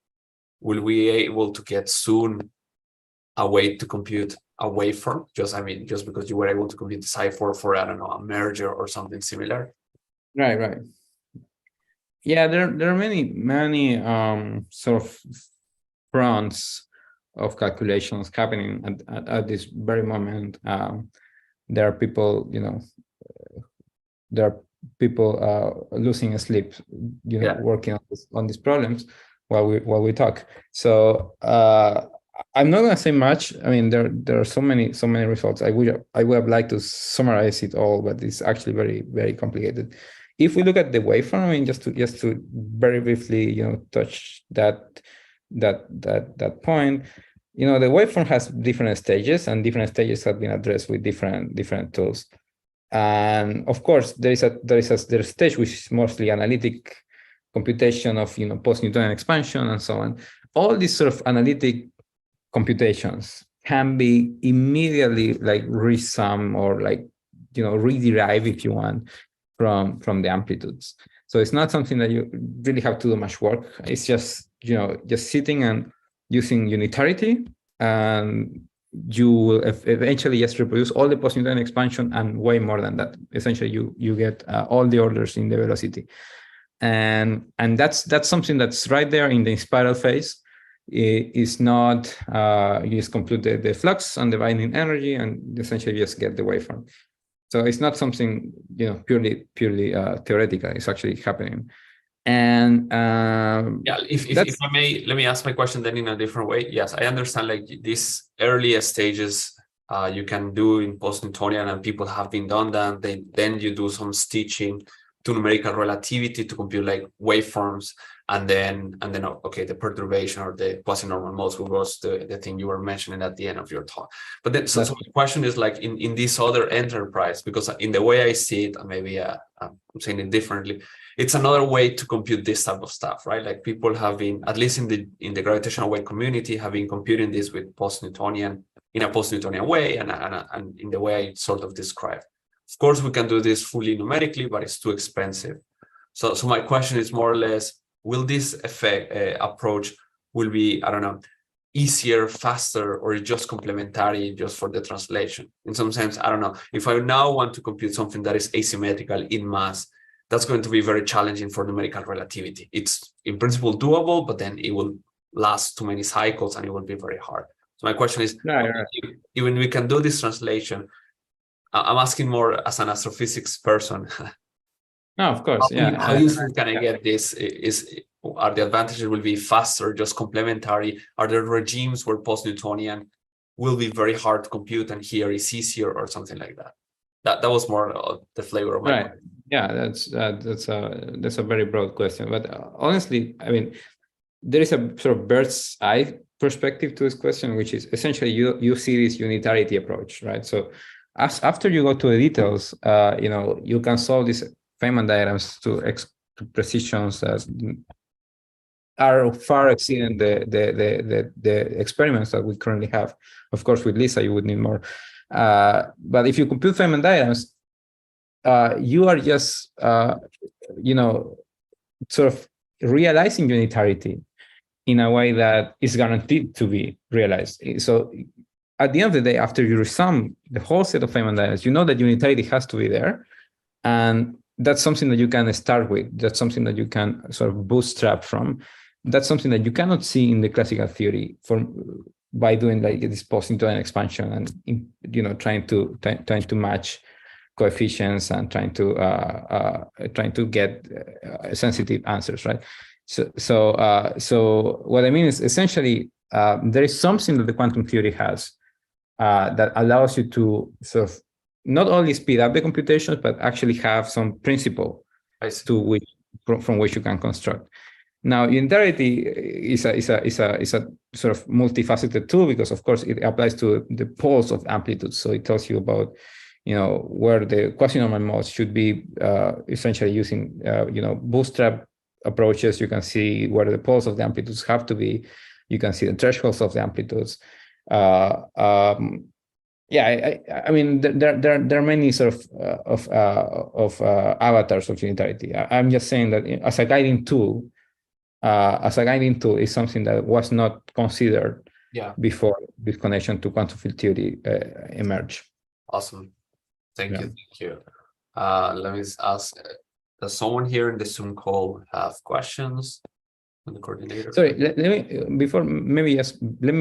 will we be able to get soon a way to compute a waveform? Just because you were able to compute the psi4 for, I don't know, a merger or something similar? Right. Yeah, there are many sort of fronts of calculations happening at this very moment. There are people, losing sleep, working on these problems while we talk. So I'm not going to say much. I mean, there are so many results. I would have liked to summarize it all, but it's actually very, very complicated. If we look at the waveform, I mean, just to very briefly, touch that point, the waveform has different stages, and different stages have been addressed with different tools. And of course, there's a stage which is mostly analytic computation of post-Newtonian expansion and so on. All these sort of analytic computations can be immediately like resum or like rederive, if you want, from the amplitudes. So it's not something that you really have to do much work. It's just sitting and using unitarity, and you will eventually just reproduce all the post-Newtonian expansion and way more than that. Essentially, you get all the orders in the velocity, and that's something that's right there in the spiral phase. is not you just compute the flux and the binding energy, and essentially just get the waveform. So it's not something purely theoretical. It's actually happening. And yeah, if I may, let me ask my question then in a different way. Yes, I understand like these earlier stages you can do in post-Newtonian, and people have been done that. Then you do some stitching to numerical relativity to compute like waveforms, and then okay, the perturbation or the quasi-normal modes was the thing you were mentioning at the end of your talk. But then so the question is like in this other enterprise, because in the way I see it, and maybe I'm saying it differently, it's another way to compute this type of stuff, right? Like people have been, at least in the gravitational wave community, have been computing this with post-Newtonian in a post-Newtonian way, and in the way I sort of described. Of course, we can do this fully numerically, but it's too expensive. So my question is more or less, will this approach will be, I don't know, easier, faster, or just complementary just for the translation? In some sense, I don't know. If I now want to compute something that is asymmetrical in mass, that's going to be very challenging for numerical relativity. It's in principle doable, but then it will last too many cycles and it will be very hard. So my question is, even we can do this translation, I'm asking more as an astrophysics person. No, of course, How useful can I get this? Are the advantages will be faster, just complementary? Are there regimes where post-Newtonian will be very hard to compute and here is easier, or something like that? That was more the flavor of my question. Yeah, that's a very broad question. But honestly, I mean, there is a sort of bird's eye perspective to this question, which is essentially you see this unitarity approach, right? So after you go to the details, you can solve these Feynman diagrams to precisions that are far exceeding the experiments that we currently have. Of course, with Lisa, you would need more. But if you compute Feynman diagrams, you are just sort of realizing unitarity in a way that is guaranteed to be realized. So at the end of the day, after you resum the whole set of Feynman diagrams, you know that unitarity has to be there. And that's something that you can start with. That's something that you can sort of bootstrap from. That's something that you cannot see in the classical theory by doing like this post-Newtonian expansion and trying to match coefficients and trying to get sensitive answers, right? So what I mean is essentially there is something that the quantum theory has that allows you to sort of not only speed up the computations, but actually have some principle from which you can construct. Now, Unitarity is a sort of multifaceted tool because, of course, it applies to the poles of amplitudes. So it tells you about where the quasi-normal modes should be, essentially using bootstrap approaches. You can see where the poles of the amplitudes have to be. You can see the thresholds of the amplitudes. I mean, there are many sort of avatars of Unitarity. I'm just saying that as a guiding tool, is something that was not considered before this connection to quantum field theory emerged. Awesome, thank you. Let me ask: does someone here in the Zoom call have questions? The coordinator. Sorry, let me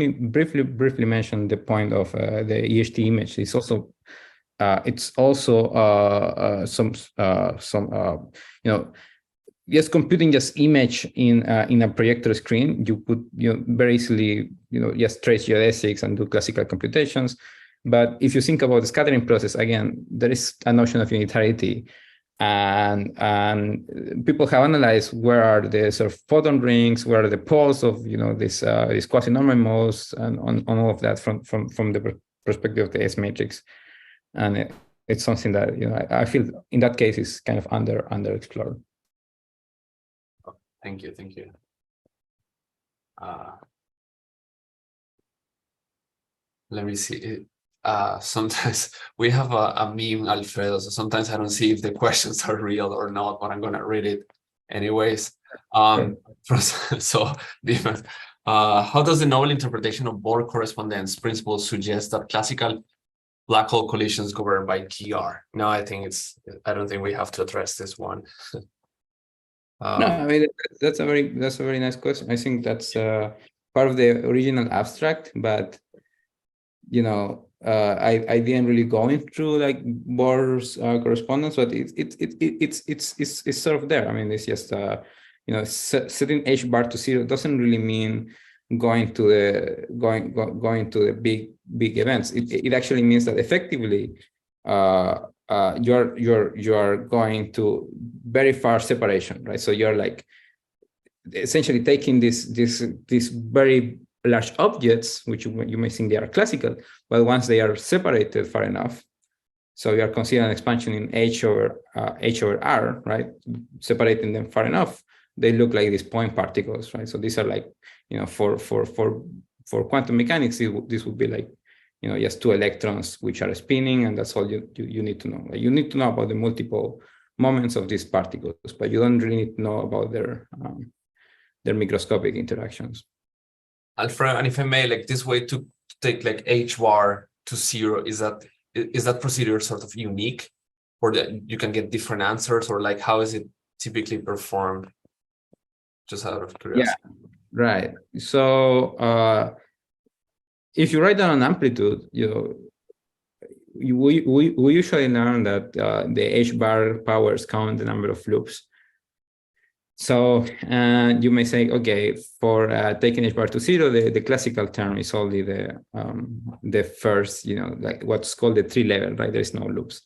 briefly mention the point of the EHT image. It's also some just computing just image in a projector screen. You could very easily just trace geodesics and do classical computations. But if you think about the scattering process, again, there is a notion of unitarity. And people have analyzed where are the sort of photon rings, where are the poles of these quasi-normal modes, and on all of that from the perspective of the S matrix, and it's something that I feel in that case is kind of underexplored. Thank you. Let me see. Sometimes we have a meme, Alfredo, so sometimes I don't see if the questions are real or not, but I'm gonna read it anyways. So how does the novel interpretation of Bohr correspondence principle suggest that classical black hole collisions governed by GR? No, I don't think we have to address this one. No, I mean that's a very nice question. I think that's part part of the original abstract, but I didn't really go into like Bohr's correspondence, but it's sort of there. I mean, it's just setting HBAR to 0 doesn't really mean going to the big events. It actually means that effectively you are going to very far separation, right? So you're like essentially taking these very large objects, which you may think they are classical, but once they are separated far enough, so you are considering expansion in H over R, right? Separating them far enough, they look like these point particles, right? So these are like, for quantum mechanics, this would be like, just 2 electrons which are spinning, and that's all you need to know. Like, you need to know about the multiple moments of these particles, but you don't really need to know about their microscopic interactions. Alfredo, and if I may, like this way to take like HBAR to 0, is that procedure sort of unique, or that you can get different answers, or like how is it typically performed? Just out of curiosity. Yeah, right. So if you write down an amplitude, we usually learn that the HBAR powers count the number of loops. So you may say, okay, for taking HBAR to 0, the classical term is only the first, like what's called the tree level, right? There's no loops.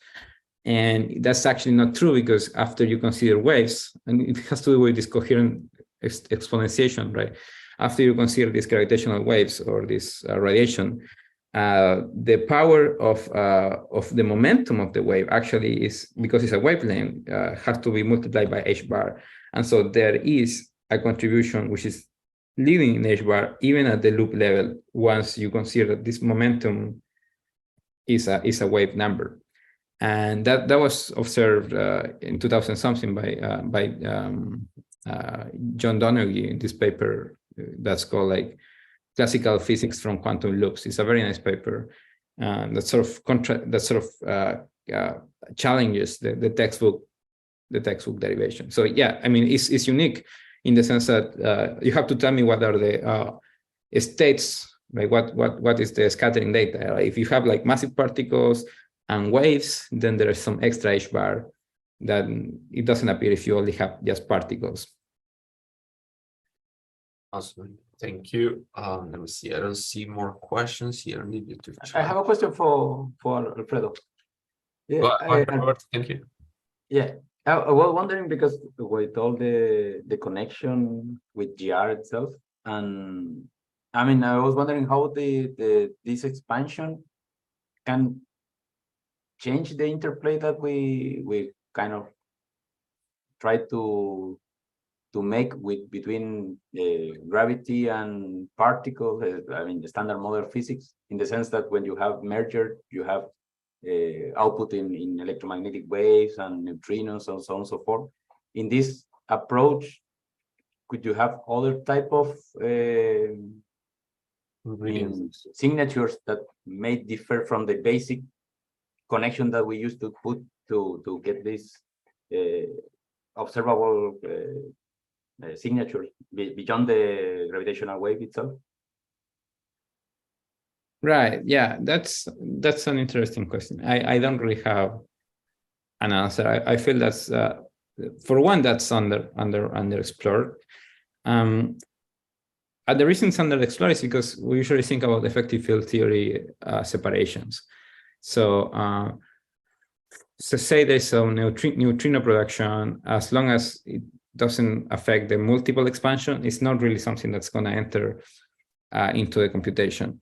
And that's actually not true, because after you consider waves, and it has to do with this coherent exponentiation, right? After you consider these gravitational waves or this radiation, the power of the momentum of the wave actually is, because it's a wavelength, has to be multiplied by HBAR. And so there is a contribution which is leading in HBAR even at the loop level, once you consider that this momentum is a wave number. And that was observed in 2000 something by John Donoghue in this paper that's called like Classical Physics from Quantum Loops. It's a very nice paper that sort of challenges the textbook derivation. So yeah, I mean, it's unique in the sense that you have to tell me what are the states, like what is the scattering data. If you have like massive particles and waves, then there is some extra HBAR that it doesn't appear if you only have just particles. Awesome, thank you. Let me see. I don't see more questions here. Need you to I have a question for Alfredo. Yeah, Robert, thank you. Yeah, I was wondering, because with all the connection with GR itself, and I mean, I was wondering how this expansion can change the interplay that we kind of try to make between gravity and particles. I mean, the standard model physics, in the sense that when you have merger, you have output in electromagnetic waves and neutrinos and so on and so forth. In this approach, could you have other type of signatures that may differ from the basic connection that we used to put to get this observable signatures beyond the gravitational wave itself? Right. Yeah, that's an interesting question. I don't really have an answer. I feel that's for one, that's underexplored. The reason it's underexplored is because we usually think about effective field theory separations. So say there's some neutrino production, as long as it doesn't affect the multiple expansion, it's not really something that's going to enter into the computation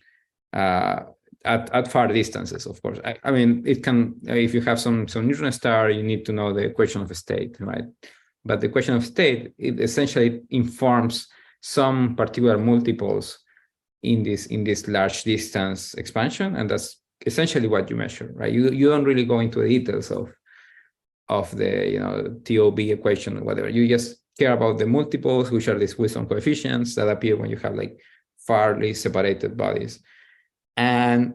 at far distances, of course. I mean, it can, if you have some neutron star, you need to know the equation of state, right? But the equation of state, it essentially informs some particular multiples in this large distance expansion, and that's essentially what you measure, right? You don't really go into the details of the TOB equation or whatever. You just care about the multiples, which are these Wilson coefficients that appear when you have like farly separated bodies. And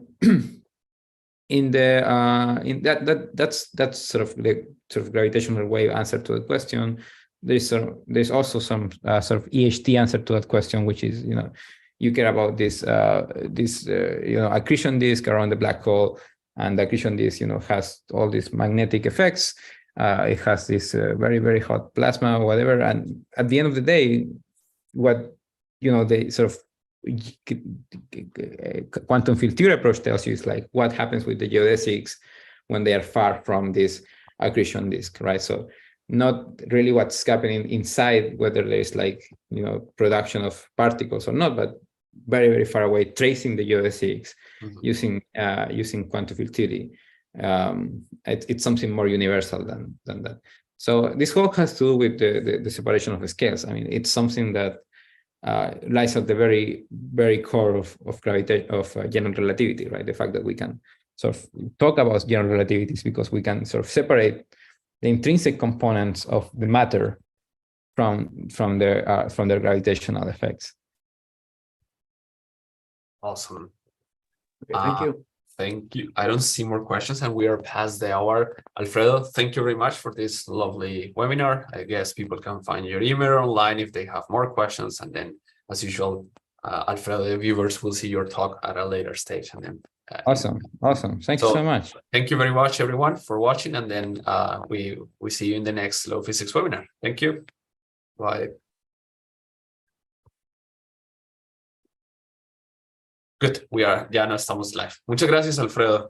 in that's sort of the gravitational wave answer to the question. There's also some sort of EHT answer to that question, which is you care about this accretion disk around the black hole, and the accretion disk has all these magnetic effects. It has this very, very hot plasma or whatever, and at the end of the day, what the sort of quantum field theory approach tells you is like what happens with the geodesics when they are far from this accretion disk, right? So not really what's happening inside, whether there's like production of particles or not, but very, very far away, tracing the geodesics using quantum field theory. It's something more universal than that. So this whole has to do with the separation of the scales. I mean, it's something that lies at the very, very core of general relativity, right? The fact that we can sort of talk about general relativity is because we can sort of separate the intrinsic components of the matter from their gravitational effects. Awesome. Okay, thank you. Thank you. I don't see more questions, and we are past the hour. Alfredo, thank you very much for this lovely webinar. I guess people can find your email online if they have more questions, and then, as usual, Alfredo, the viewers will see your talk at a later stage. And then, awesome. Thank you so much. Thank you very much, everyone, for watching, and then we see you in the next Law Physics webinar. Thank you. Bye. Good, ya no estamos live. Muchas gracias, Alfredo.